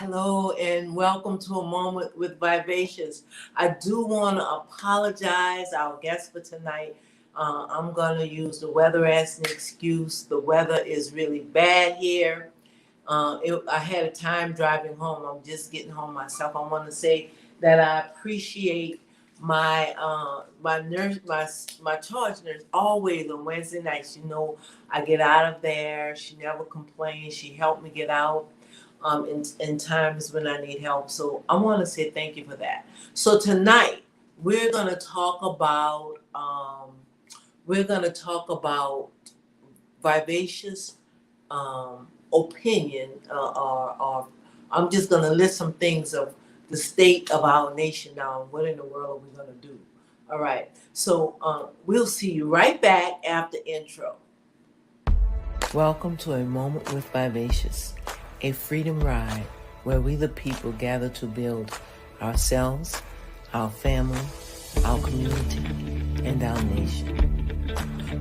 Hello and welcome to a moment with Vivacious. I do want to apologize, our guest for tonight. I'm going to use the weather as an excuse. The weather is really bad here. I had a time driving home. I'm just getting home myself. I want to say that I appreciate my nurse, my charge nurse, always on Wednesday nights. I get out of there. She never complains. She helped me get out in times when I need help. So I want to say thank you for that. So tonight we're gonna talk about vivacious opinion, or I'm just gonna list some things of the state of our nation now. And what in the world are we gonna do? All right. So we'll see you right back after intro. Welcome to a moment with Vivacious, a freedom ride where we the people gather to build ourselves, our family, our community, and our nation.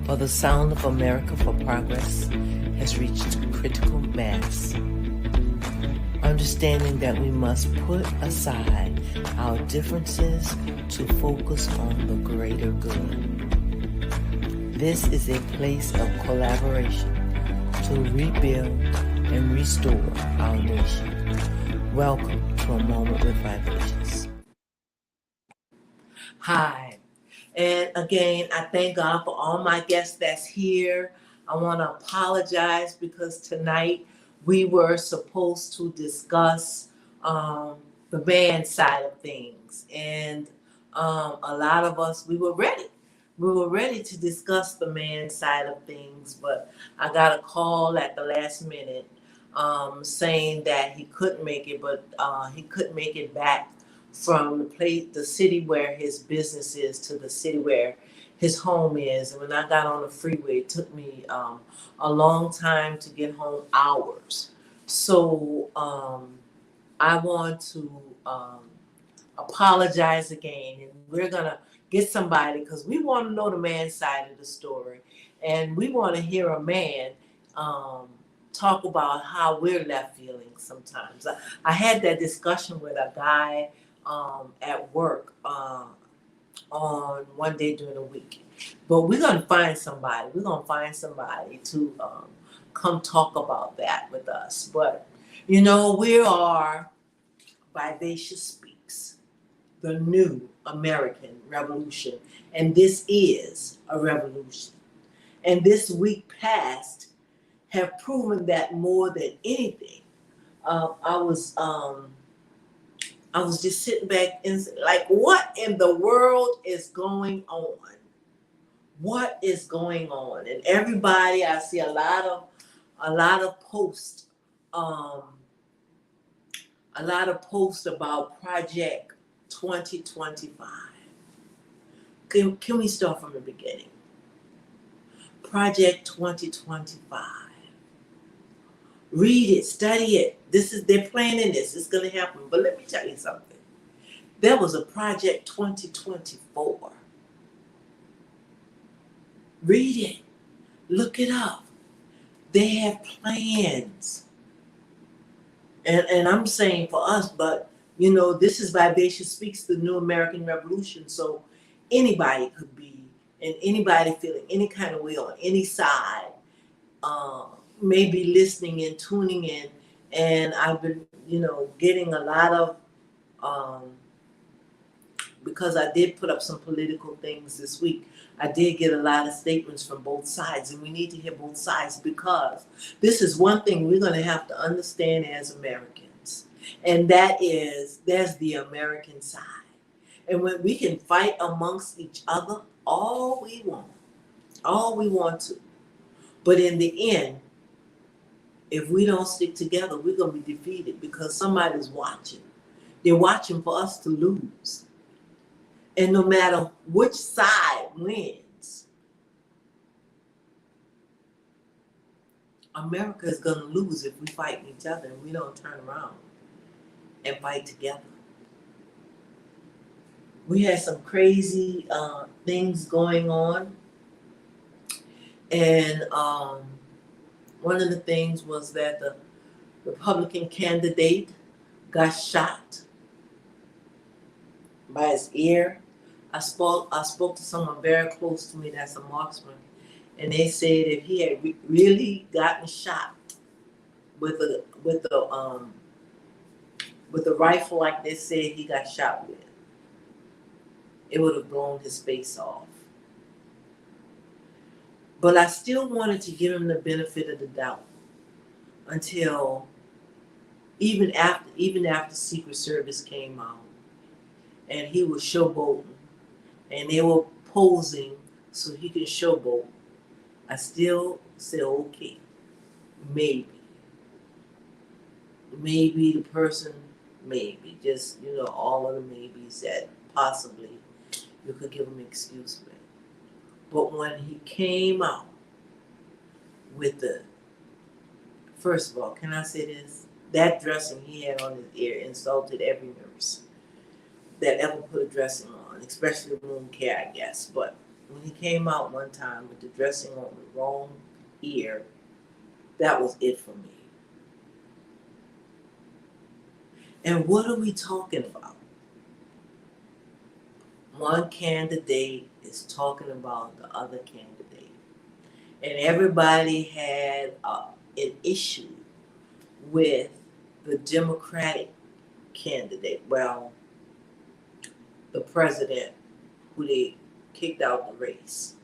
For the sound of America for Progress has reached critical mass. Understanding that we must put aside our differences to focus on the greater good. This is a place of collaboration to rebuild and restore our nation. Welcome to a moment with Vivacious. Hi, and again, I thank God for all my guests that's here. I want to apologize because tonight we were supposed to discuss the man side of things, and a lot of us we were ready. We were ready to discuss the man side of things, but I got a call at the last minute saying that he couldn't make it, but he couldn't make it back from the city where his business is to the city where his home is. And when I got on the freeway, it took me a long time to get home, hours. So I want to apologize again, and we're gonna get somebody because we want to know the man's side of the story, and we want to hear a man talk about how we're left feeling sometimes. I had that discussion with a guy at work on one day during the week, but we're gonna find somebody. We're gonna find somebody to come talk about that with us. But we are Vivacious Speaks, the new American revolution. And this is a revolution. And this week past have proven that more than anything. I was just sitting back and like, what in the world is going on? What is going on? And everybody, I see a lot of posts, about Project 2025. Can we start from the beginning? Project 2025. Read it, study it. They're planning this. It's going to happen. But let me tell you something. There was a Project 2024. Read it. Look it up. They have plans. And I'm saying for us, but this is Vivacious Speaks, the new American Revolution. So anybody could be, and anybody feeling any kind of way on any side, maybe listening and tuning in. And I've been, getting a lot of, because I did put up some political things this week, I did get a lot of statements from both sides, and we need to hear both sides because this is one thing we're going to have to understand as Americans, and that is there's the American side. And when we can fight amongst each other all we want to, but in the end, if we don't stick together, we're going to be defeated because somebody's watching. They're watching for us to lose. And no matter which side wins, America is going to lose if we fight each other and we don't turn around and fight together. We had some crazy things going on. And one of the things was that the Republican candidate got shot by his ear. I spoke to someone very close to me that's a marksman, and they said if he had really gotten shot with a rifle like they said he got shot with, it would have blown his face off. But I still wanted to give him the benefit of the doubt until even after Secret Service came out and he was showboating and they were posing so he could showboat. I still said, okay, maybe. Maybe the person, maybe. Just, all of the maybes that possibly you could give him an excuse with. But when he came out with first of all, can I say this? That dressing he had on his ear insulted every nurse that ever put a dressing on, especially wound care, I guess. But when he came out one time with the dressing on the wrong ear, that was it for me. And what are we talking about? One candidate is talking about the other candidate. And everybody had an issue with the Democratic candidate. Well, the president who they kicked out the race.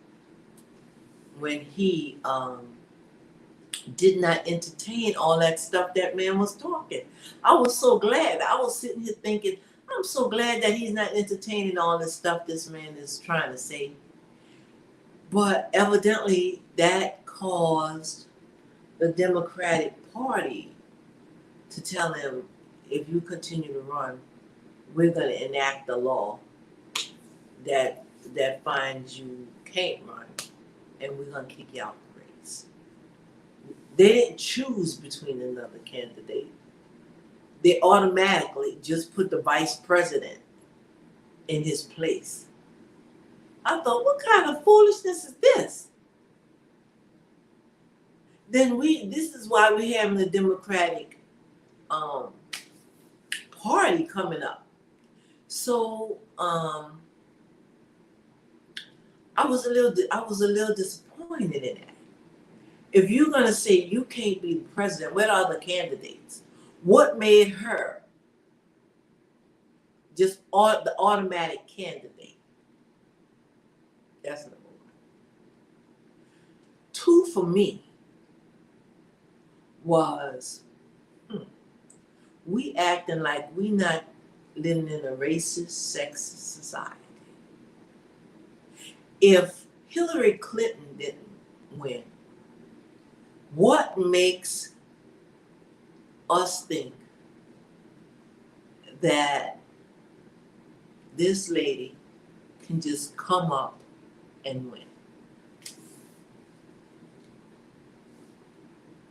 When he did not entertain all that stuff that man was talking. I was so glad. I was sitting here thinking, I'm so glad that he's not entertaining all this stuff this man is trying to say. But evidently that caused the Democratic Party to tell him, if you continue to run, we're going to enact a law that finds you can't run, and we're going to kick you out the race. They didn't choose between another candidate. They automatically just put the vice president in his place. I thought, what kind of foolishness is this? Then this is why we're having the Democratic Party coming up. So I was a little disappointed in that. If you're gonna say you can't be the president, what are the candidates? What made her just the automatic candidate? That's number one. Two for me was we acting like we not living in a racist, sexist society. If Hillary Clinton didn't win, what makes us think that this lady can just come up and win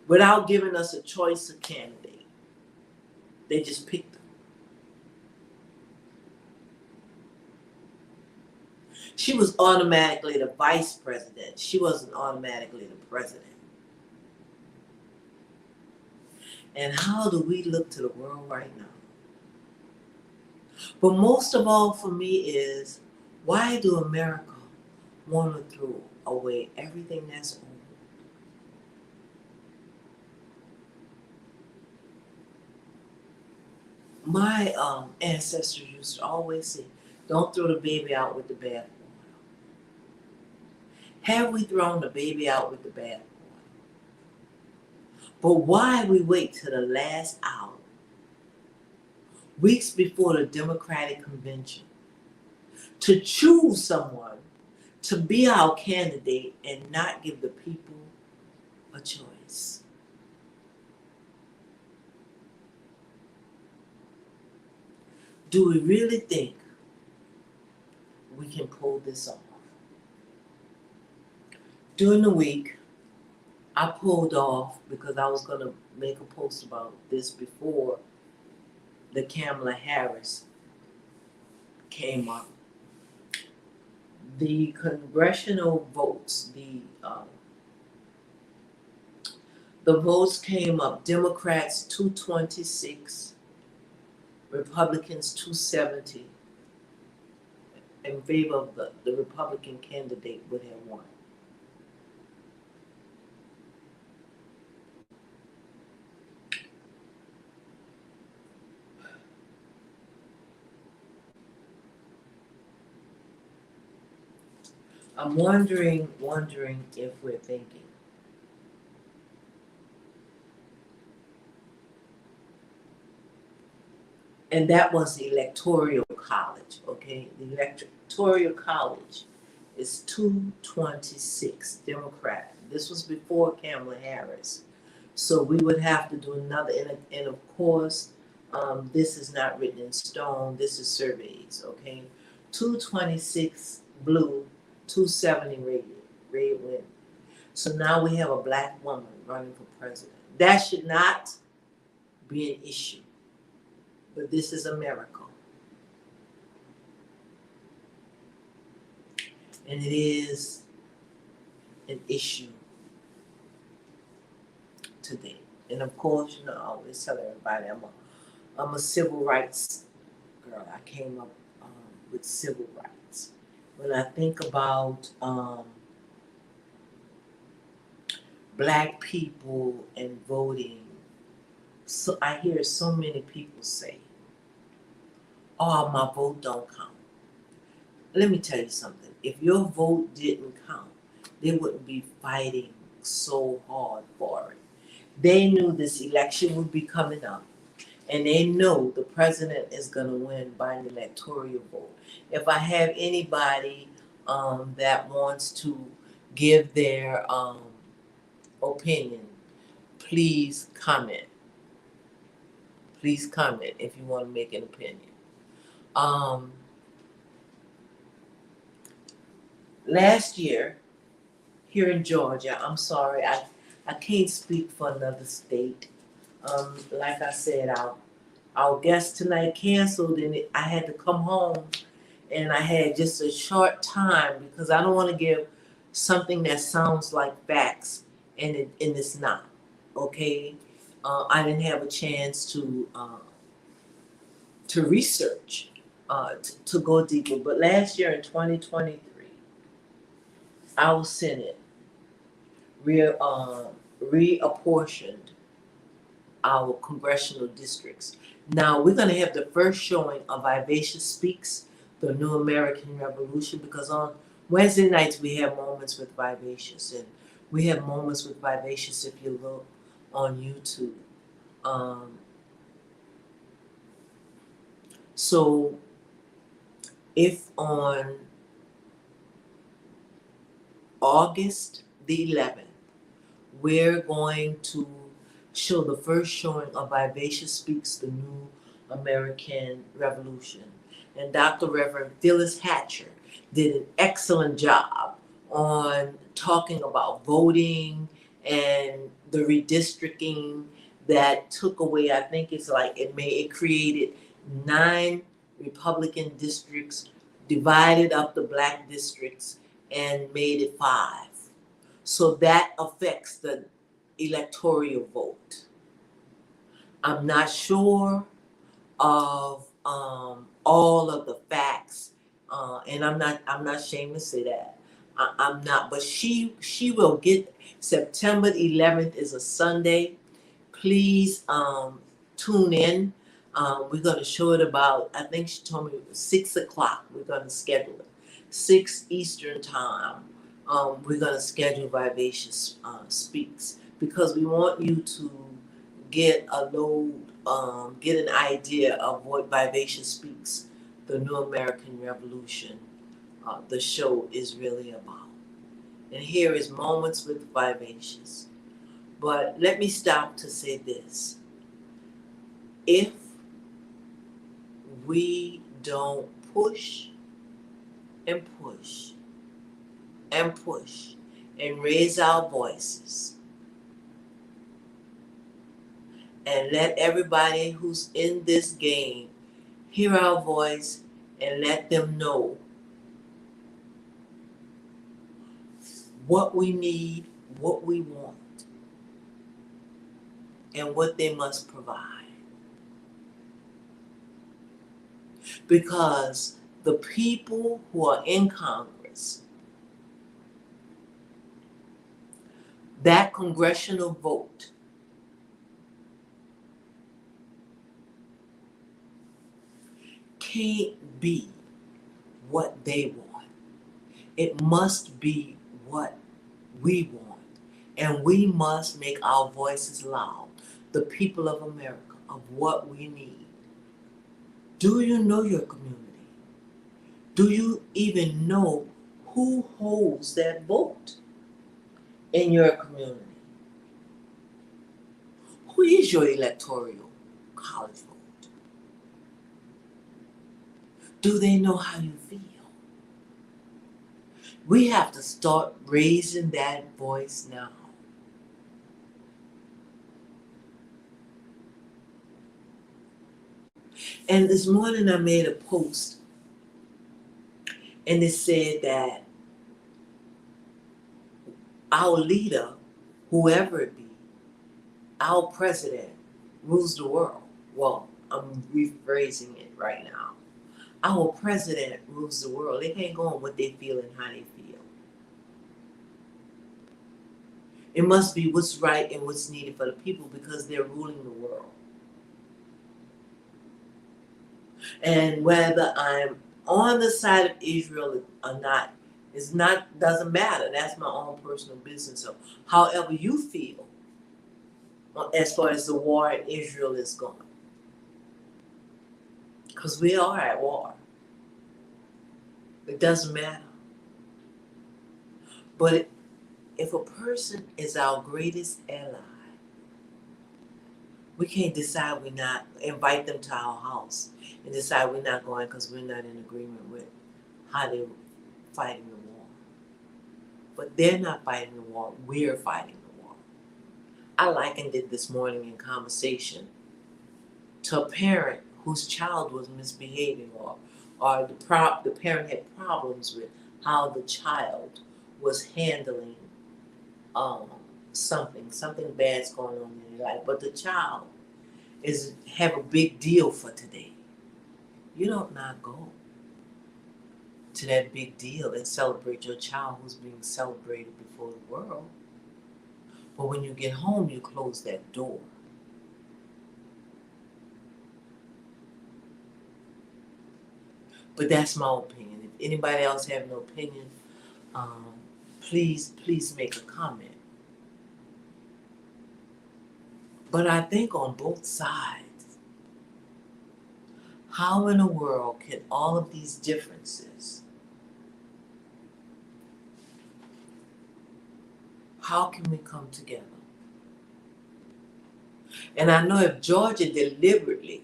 without giving us a choice of candidate? They just picked them. She was automatically the vice president. She wasn't automatically the president. And how do we look to the world right now? But most of all for me is, why do America want to throw away everything that's old? My ancestors used to always say, don't throw the baby out with the bathwater. Have we thrown the baby out with the bathwater? But why we wait till the last hour, weeks before the Democratic Convention, to choose someone to be our candidate and not give the people a choice? Do we really think we can pull this off? During the week, I pulled off because I was going to make a post about this before the Kamala Harris came up. The congressional votes, the votes came up. Democrats 226, Republicans 270 in favor of the Republican candidate would have won. I'm wondering if we're thinking. And that was the electoral college, okay? The electoral college is 226 Democrat. This was before Kamala Harris. So we would have to do another, and of course, this is not written in stone, this is surveys, okay? 226 blue, 270 red win. So now we have a black woman running for president. That should not be an issue, but this is America. And it is an issue today. And of course, I always tell everybody I'm a civil rights girl. I came up with civil rights. When I think about black people and voting, so I hear so many people say, "Oh, my vote don't count." Let me tell you something. If your vote didn't count, they wouldn't be fighting so hard for it. They knew this election would be coming up, and they know the president is going to win by an electoral vote. If I have anybody that wants to give their opinion, please comment. Please comment if you want to make an opinion. Last year, here in Georgia, I'm sorry, I can't speak for another state. Like I said, our guest tonight canceled, and I had to come home, and I had just a short time because I don't want to give something that sounds like facts, and it's not. Okay, I didn't have a chance to research, to go deeper. But last year in 2023, our Senate reapportioned our congressional districts. Now we're going to have the first showing of Vivacious Speaks, the New American Revolution, because on Wednesday nights we have Moments with Vivacious, and we have Moments with Vivacious if you look on YouTube. So if on August the 11th, we're going to show the first showing of Vivacious Speaks, the New American Revolution. And Dr. Reverend Phyllis Hatcher did an excellent job on talking about voting and the redistricting that took away, I think it's like it created 9 Republican districts, divided up the black districts, and made it 5. So that affects the electoral vote. I'm not sure of all of the facts, and I'm not ashamed to say that. I'm not, but she will get. September 11th is a Sunday. Please tune in. We're going to show it about, I think she told me 6 o'clock. We're going to schedule it. 6 Eastern time. We're going to schedule Vivacious Speaks, because we want you to get get an idea of what Vivacious Speaks, the New American Revolution, the show is really about. And here is Moments with Vivacious. But let me stop to say this. If we don't push and push and push and raise our voices and let everybody who's in this game hear our voice and let them know what we need, what we want, and what they must provide. because the people who are in Congress, that congressional vote can't be what they want. It must be what we want. And we must make our voices loud, the people of America, of what we need. Do you know your community? Do you even know who holds that vote in your community? Who is your electoral college vote? Do they know how you feel? We have to start raising that voice now. And this morning I made a post and it said that our leader, whoever it be, our president, rules the world. Well, I'm rephrasing it right now. Our president rules the world. They can't go on what they feel and how they feel. It must be what's right and what's needed for the people because they're ruling the world. And whether I'm on the side of Israel or not, doesn't matter. That's my own personal business. So however you feel as far as the war in Israel is going. Because we are at war. It doesn't matter. But if a person is our greatest ally, we can't decide we're not, invite them to our house and decide we're not going because we're not in agreement with how they're fighting the war. But they're not fighting the war, we're fighting the war. I likened it this morning in conversation to a parent whose child was misbehaving or the parent had problems with how the child was handling something bad's going on in their life, but the child have a big deal for today. You don't not go to that big deal and celebrate your child who's being celebrated before the world. But when you get home, you close that door. But that's my opinion. If anybody else have an opinion, please make a comment. But I think on both sides, how in the world can all of these differences, how can we come together? And I know if Georgia deliberately,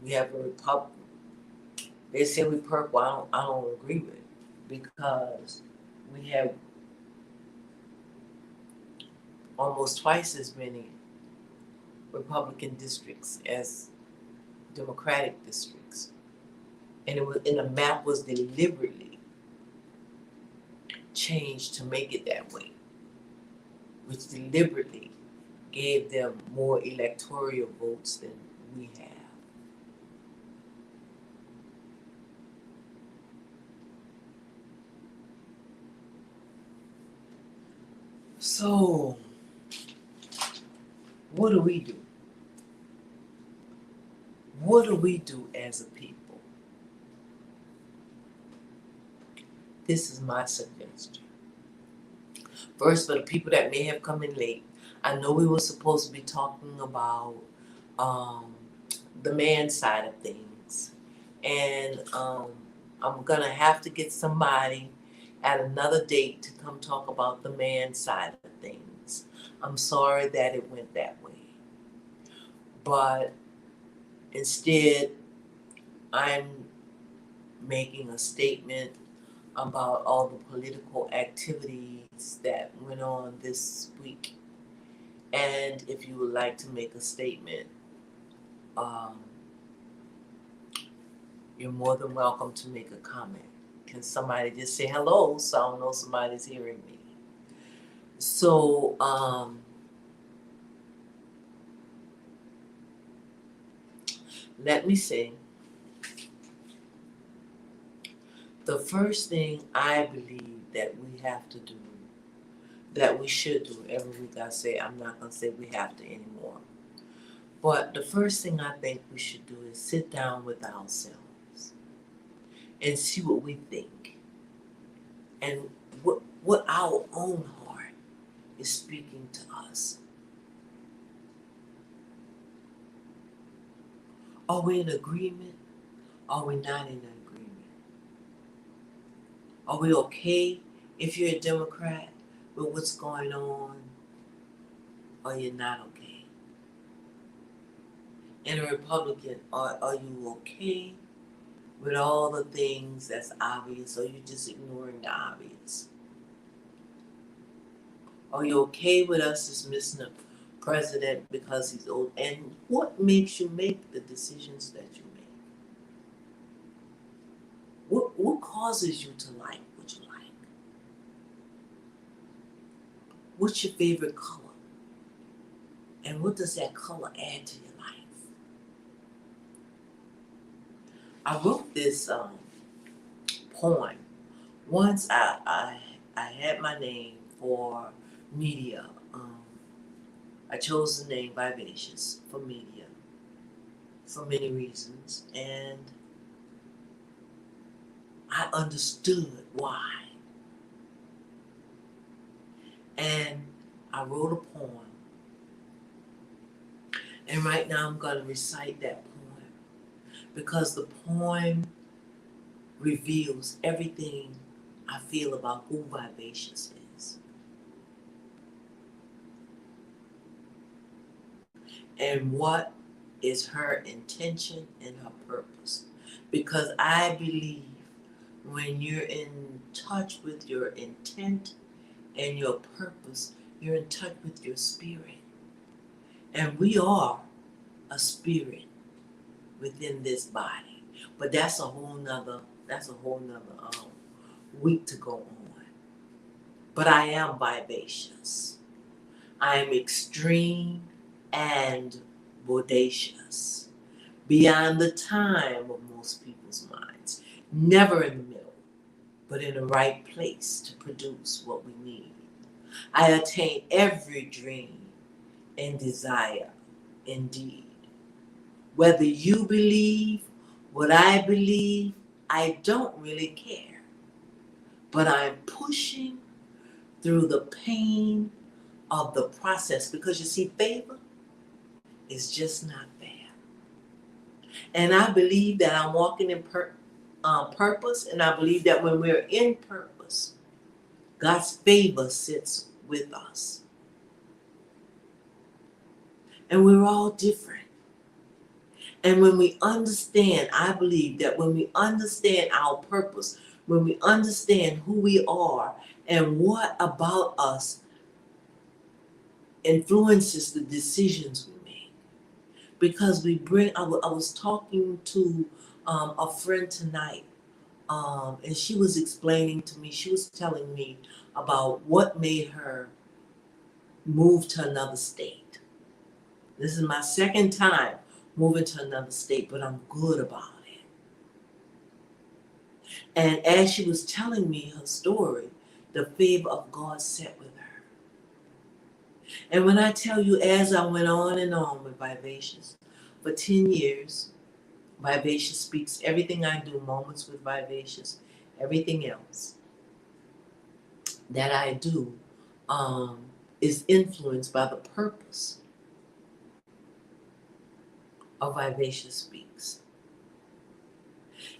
we have a Republican, they say we purple, I don't agree with it because we have almost twice as many Republican districts as Democratic districts. And the map was deliberately changed to make it that way, which deliberately gave them more electoral votes than we have. So, what do we do? What do we do as a people? This is my suggestion. First, for the people that may have come in late, I know we were supposed to be talking about the man side of things. And I'm going to have to get somebody at another date to come talk about the man side of things. I'm sorry that it went that way. But instead, I'm making a statement about all the political activities that went on this week. And if you would like to make a statement, you're more than welcome to make a comment. Can somebody just say hello so I know somebody's hearing me? So, let me see. The first thing I believe that we have to do, that we should do every week, I say, I'm not going to say we have to anymore. But the first thing I think we should do is sit down with ourselves and see what we think and what our own heart is speaking to us. Are we in agreement? Are we not in agreement? Are we okay if you're a Democrat with what's going on, or you're not okay? And a Republican, are you okay with all the things that's obvious, or you just ignoring the obvious? Are you okay with us dismissing the president because he's old? And what makes you make the decisions that you make? What causes you to like what you like? What's your favorite color? And what does that color add to your life? I wrote this poem. Once I had my name for media. I chose the name Vivacious for media for many reasons, and I understood why. And I wrote a poem, and right now I'm going to recite that poem because the poem reveals everything I feel about who Vivacious is and what is her intention and her purpose. Because I believe when you're in touch with your intent and your purpose, you're in touch with your spirit. And we are a spirit within this body. But that's a whole nother week to go on. But I am vivacious. I am extreme and bodacious. Beyond the time of most people's minds. Never in the middle, but in the right place to produce what we need. I attain every dream and desire indeed. Whether you believe what I believe, I don't really care. But I'm pushing through the pain of the process because you see, favor is just not fair. And I believe that I'm walking in purpose, and I believe that when we're in purpose, God's favor sits with us. And we're all different. And when we understand, I believe that when we understand our purpose, when we understand who we are and what about us influences the decisions we make. Because I was talking to a friend tonight, and she was explaining to me, she was telling me about what made her move to another state. This is my second time moving to another state, but I'm good about it. And as she was telling me her story, the favor of God sat with her. And when I tell you, as I went on and on with Vivacious, for 10 years, Vivacious speaks everything I do, Moments with Vivacious, everything else that I do is influenced by the purpose of Vivacious Speaks.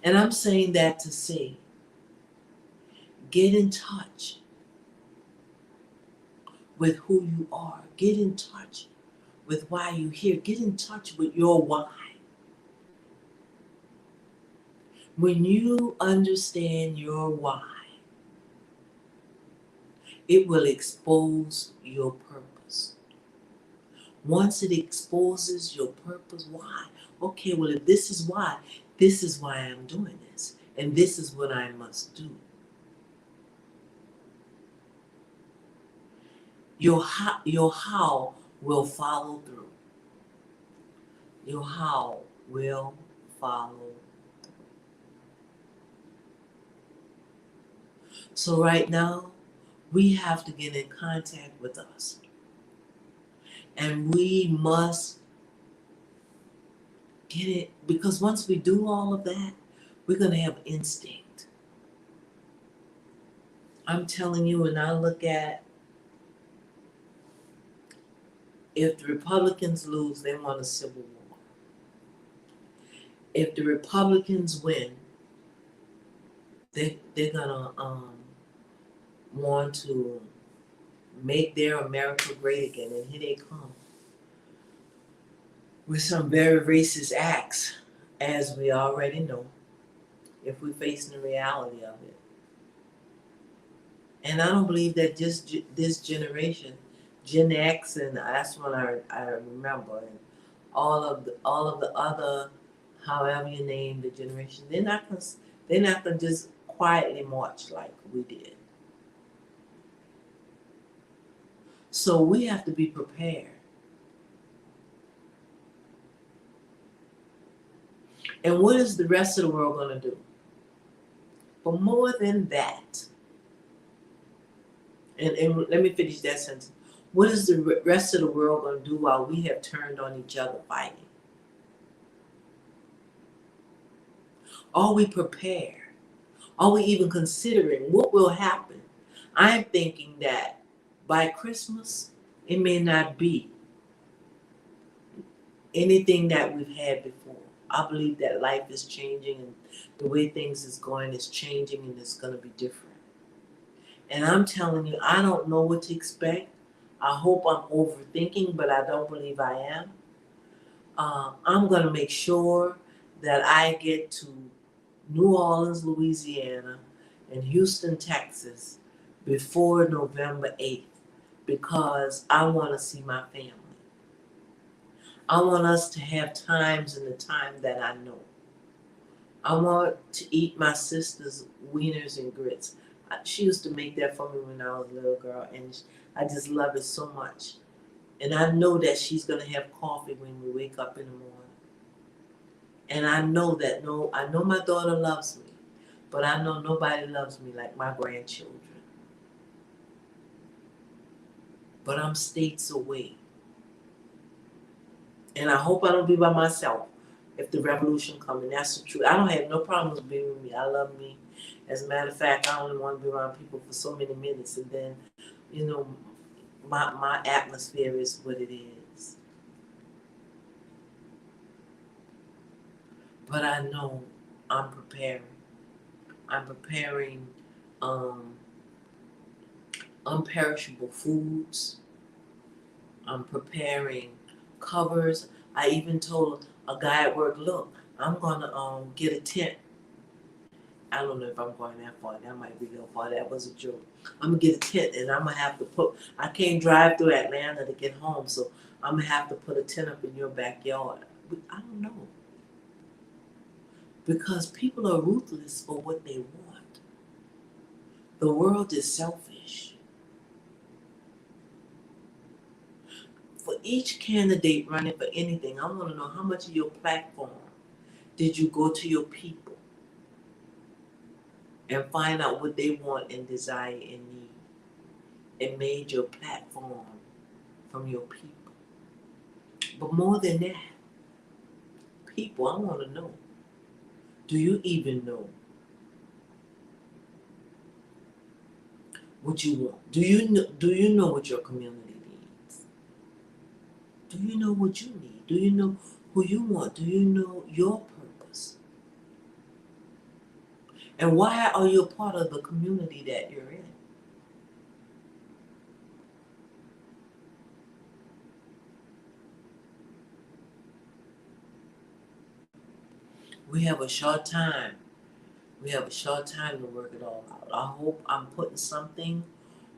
And I'm saying that to say, get in touch with who you are. Get in touch with why you're here. Get in touch with your why. When you understand your why, it will expose your purpose. Once it exposes your purpose, why? Okay, well, if this is why I'm doing this. And this is what I must do. Your how will follow through. Your how will follow. So right now, we have to get in contact with us. And we must get it, because once we do all of that, we're going to have instinct. I'm telling you, when I look at, if the Republicans lose, they want a civil war. If the Republicans win, they're going to want to make their America great again. And here they come with some very racist acts, as we already know, if we face the reality of it. And I don't believe that just this generation, Gen X, and that's what I remember, and all of the other, however you name the generation, they're not gonna just quietly march like we did. So we have to be prepared. And what is the rest of the world gonna do? But more than that, and let me finish that sentence. What is the rest of the world going to do while we have turned on each other fighting? Are we prepared? Are we even considering what will happen? I'm thinking that by Christmas, it may not be anything that we've had before. I believe that life is changing and the way things is going is changing and it's going to be different. And I'm telling you, I don't know what to expect. I hope I'm overthinking, but I don't believe I am. I'm going to make sure that I get to New Orleans, Louisiana, and Houston, Texas before November 8th because I want to see my family. I want us to have times in the time that I know. I want to eat my sister's wieners and grits. She used to make that for me when I was a little girl, and I just love it so much. And I know that she's going to have coffee when we wake up in the morning. And I know I know my daughter loves me, but I know nobody loves me like my grandchildren. But I'm states away. And I hope I don't be by myself if the revolution comes. And that's the truth. I don't have no problems being with me. I love me. As a matter of fact, I only want to be around people for so many minutes. And then, you know, my atmosphere is what it is. But I know I'm preparing. I'm preparing unperishable foods. I'm preparing covers. I even told a guy at work, look, I'm gonna get a tent. I don't know if I'm going that far. That might be a little far. That was a joke. I'm gonna get a tent and I'm gonna have to I can't drive through Atlanta to get home, so I'm gonna have to put a tent up in your backyard. I don't know. Because people are ruthless for what they want. The world is selfish. For each candidate running for anything, I want to know how much of your platform did you go to your people and find out what they want and desire and need and made your platform from your people. But more than that, people, I want to know, do you even know what you want? Do you know what your community needs? Do you know what you need? Do you know who you want? Do you know your purpose? And why are you a part of the community that you're in? We have a short time. We have a short time to work it all out. I hope I'm putting something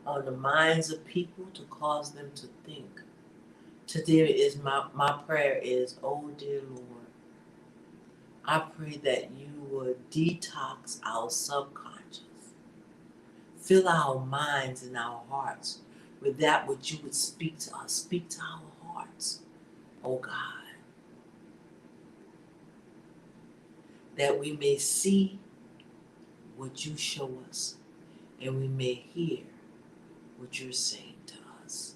on the minds of people to cause them to think. Today is my prayer is, oh dear Lord, I pray that you would detox our subconscious. Fill our minds and our hearts with that which you would speak to us. Speak to our hearts, oh God, that we may see what you show us and we may hear what you're saying to us.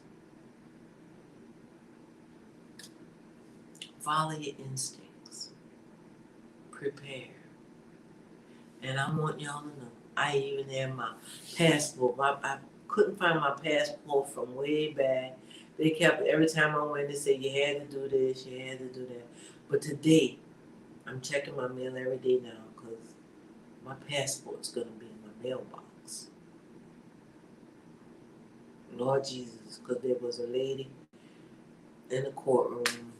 Follow your instincts. Prepare. And I want y'all to know, I even have my passport. I couldn't find my passport from way back. They kept, every time I went, they said, you had to do this, you had to do that. But today, I'm checking my mail every day now because my passport's going to be in my mailbox. Lord Jesus, because there was a lady in the courtroom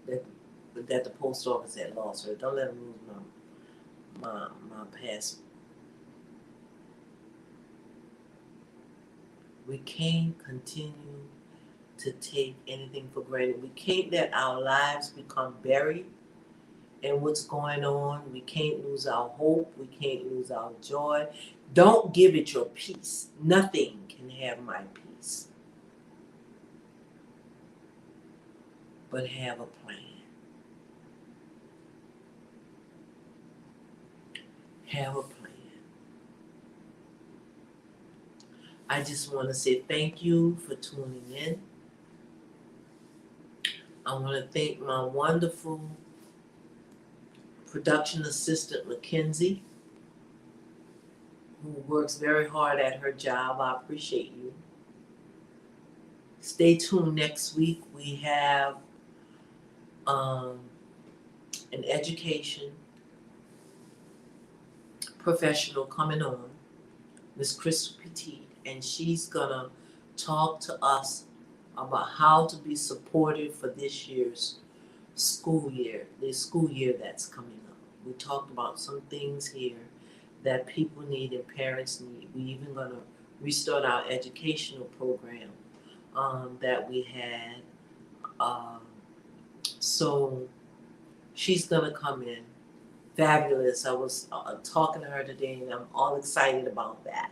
that the post office had lost her. Don't let them lose my passport. We can't continue to take anything for granted. We can't let our lives become buried in what's going on. We can't lose our hope. We can't lose our joy. Don't give it your peace. Nothing can have my peace. But have a plan. Have a plan. I just want to say thank you for tuning in. I want to thank my wonderful production assistant, Mackenzie, who works very hard at her job. I appreciate you. Stay tuned next week. We have an education professional coming on, Miss Crystal Petit, and she's gonna talk to us about how to be supportive for this year's school year, the school year that's coming up. We talked about some things here that people need and parents need. We even gonna restart our educational program that we had. So she's gonna come in. Fabulous. I was talking to her today and I'm all excited about that.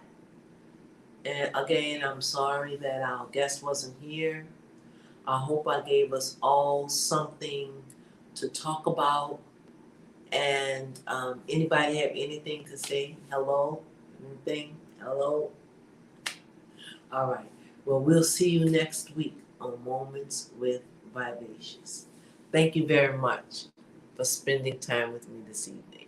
And again, I'm sorry that our guest wasn't here. I hope I gave us all something to talk about. And anybody have anything to say? Hello? Anything? Hello? All right. Well, we'll see you next week on Moments with Vivacious. Thank you very much for spending time with me this evening.